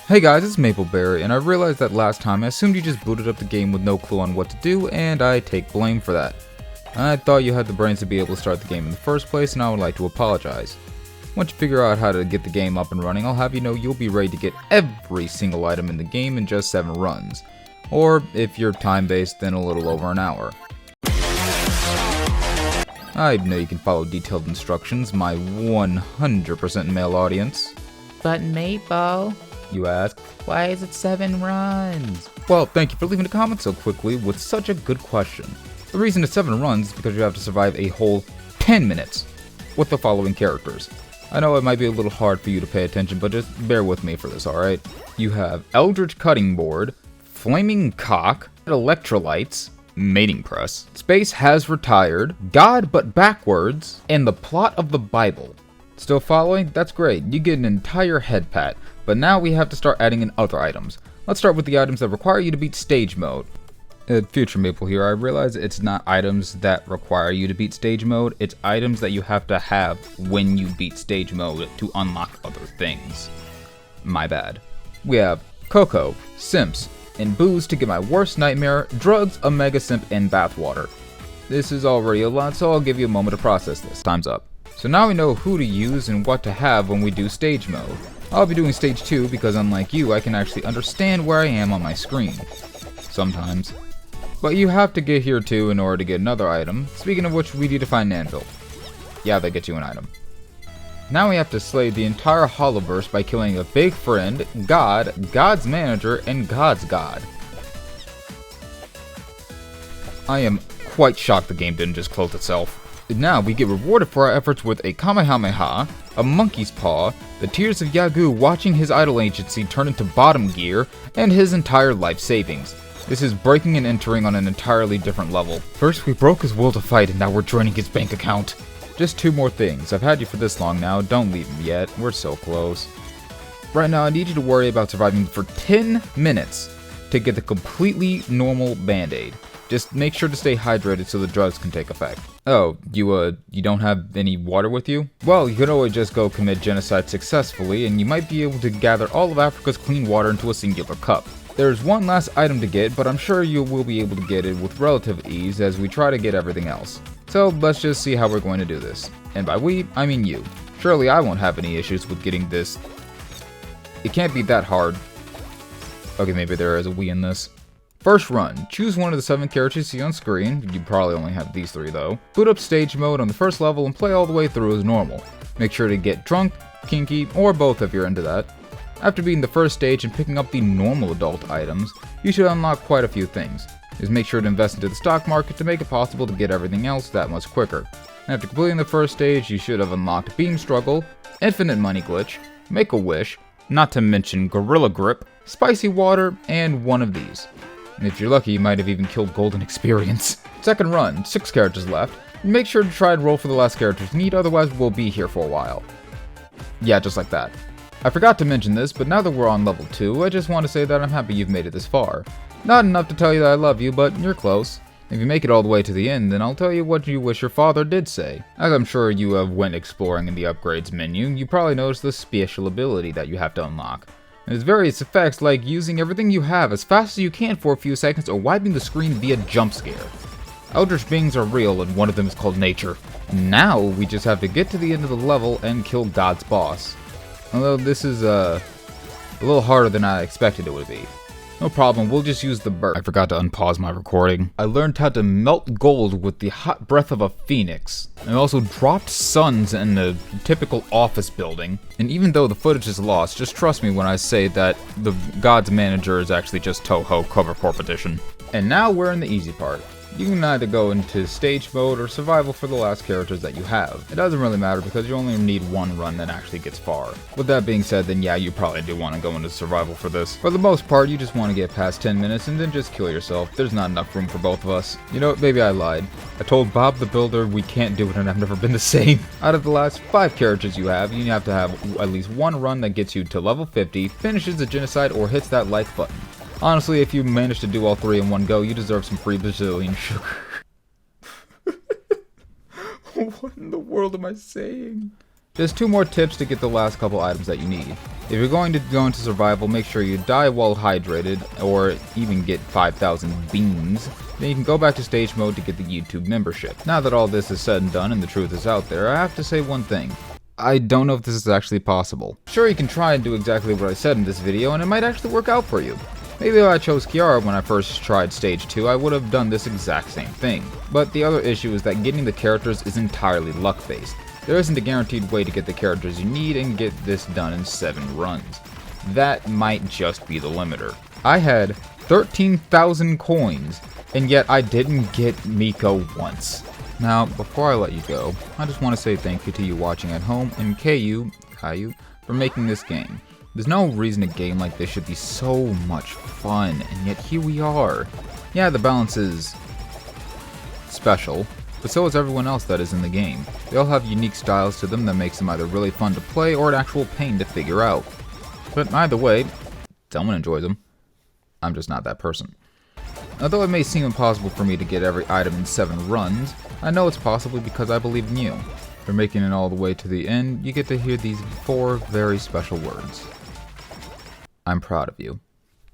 Hey guys, it's Mapleberry, and I realized that last time I assumed you just booted up the game with no clue on what to do, and I take blame for that. I thought you had the brains to be able to start the game in the first place, and I would like to apologize. Once you figure out how to get the game up and running, I'll have you know you'll be ready to get every single item in the game in just 7 runs. Or, if you're time-based, then a little over an hour. I know you can follow detailed instructions, my 100% male audience. But Maple, You ask? why is it 7 runs? Well, thank you for leaving a comment so quickly with such a good question. The reason it's 7 runs is because you have to survive a whole 10 minutes with the following characters. I know it might be a little hard for you to pay attention, but just bear with me for this, alright? You have Eldritch Cutting Board, Flaming Cock, Electrolytes, Mating Press, Space Has Retired, God But Backwards, and the Plot of the Bible. Still following? That's great. You get an entire head pat. But now we have to start adding in other items. Let's start with the items that require you to beat stage mode. Future Maple here, I realize it's not items that require you to beat stage mode, it's items that you have to have when you beat stage mode to unlock other things. My bad. We have Cocoa, Simps, and Booze to get my worst nightmare, Drugs, a Mega Simp, and Bathwater. This is already a lot, so I'll give you a moment to process this. Time's up. So now we know who to use and what to have when we do stage mode. I'll be doing stage 2 because unlike you, I can actually understand where I am on my screen. Sometimes. But you have to get here too in order to get another item. Speaking of which, we need to find an anvil. Yeah, that gets you an item. Now we have to slay the entire Holoverse by killing a big friend, God, God's manager, and God's God. I am quite shocked the game didn't just close itself. Now we get rewarded for our efforts with a Kamehameha, a Monkey's Paw, the Tears of Yagu watching his idol agency turn into bottom gear, and his entire life savings. This is breaking and entering on an entirely different level. First we broke his will to fight and now we're draining his bank account. Just 2 more things. I've had you for this long now, don't leave him yet, we're so close. Right now I need you to worry about surviving for 10 minutes to get the completely normal band-aid. Just make sure to stay hydrated so the drugs can take effect. Oh, you don't have any water with you? Well, you could always just go commit genocide successfully and you might be able to gather all of Africa's clean water into a singular cup. There's one last item to get, but I'm sure you will be able to get it with relative ease as we try to get everything else. So let's just see how we're going to do this. And by we, I mean you. Surely I won't have any issues with getting this. It can't be that hard. Okay, maybe there is a we in this. First run, choose one of the 7 characters you see on screen, you probably only have these 3 though. Boot up stage mode on the first level and play all the way through as normal. Make sure to get drunk, kinky, or both if you're into that. After beating the first stage and picking up the normal adult items, you should unlock quite a few things. Just make sure to invest into the stock market to make it possible to get everything else that much quicker. After completing the first stage, you should have unlocked Beam Struggle, Infinite Money Glitch, Make-A-Wish, not to mention Gorilla Grip, Spicy Water, and one of these. And if you're lucky, you might have even killed Golden Experience. Second run, 6 characters left. Make sure to try and roll for the last characters you need, otherwise we'll be here for a while. Yeah, just like that. I forgot to mention this, but now that we're on level 2, I just want to say that I'm happy you've made it this far. Not enough to tell you that I love you, but you're close. If you make it all the way to the end, then I'll tell you what you wish your father did say. As I'm sure you have went exploring in the upgrades menu, you probably noticed the special ability that you have to unlock. There's various effects like using everything you have as fast as you can for a few seconds or wiping the screen via jump scare. Eldritch beings are real and one of them is called nature. Now we just have to get to the end of the level and kill God's boss. Although this is a little harder than I expected it would be. No problem, we'll just use the burp. I forgot to unpause my recording. I learned how to melt gold with the hot breath of a phoenix. I also dropped suns in the typical office building. And even though the footage is lost, just trust me when I say that the God's manager is actually just Toho Cover Corp Edition. And now we're in the easy part. You can either go into stage mode or survival for the last characters that you have. It doesn't really matter because you only need 1 run that actually gets far. With that being said, then yeah, you probably do want to go into survival for this. For the most part, you just want to get past 10 minutes and then just kill yourself. There's not enough room for both of us. You know, maybe I lied. I told Bob the Builder we can't do it and I've never been the same. Out of the last 5 characters you have to have at least 1 run that gets you to level 50, finishes the genocide, or hits that like button. Honestly, if you manage to do all 3 in one go, you deserve some free Brazilian sugar. What in the world am I saying? Just 2 more tips to get the last couple items that you need. If you're going to go into survival, make sure you die while hydrated, or even get 5,000 beans. Then you can go back to stage mode to get the YouTube membership. Now that all this is said and done and the truth is out there, I have to say one thing. I don't know if this is actually possible. Sure, you can try and do exactly what I said in this video, and it might actually work out for you. Maybe if I chose Kiara when I first tried Stage 2, I would have done this exact same thing. But the other issue is that getting the characters is entirely luck-based. There isn't a guaranteed way to get the characters you need and get this done in 7 runs. That might just be the limiter. I had 13,000 coins, and yet I didn't get Miko once. Now, before I let you go, I just want to say thank you to you watching at home and Caillou, for making this game. There's no reason a game like this should be so much fun, and yet here we are. Yeah, the balance is special, but so is everyone else that is in the game. They all have unique styles to them that makes them either really fun to play or an actual pain to figure out. But either way, someone enjoys them. I'm just not that person. Although it may seem impossible for me to get every item in 7 runs, I know it's possible because I believe in you. For making it all the way to the end, you get to hear these 4 very special words. I'm proud of you.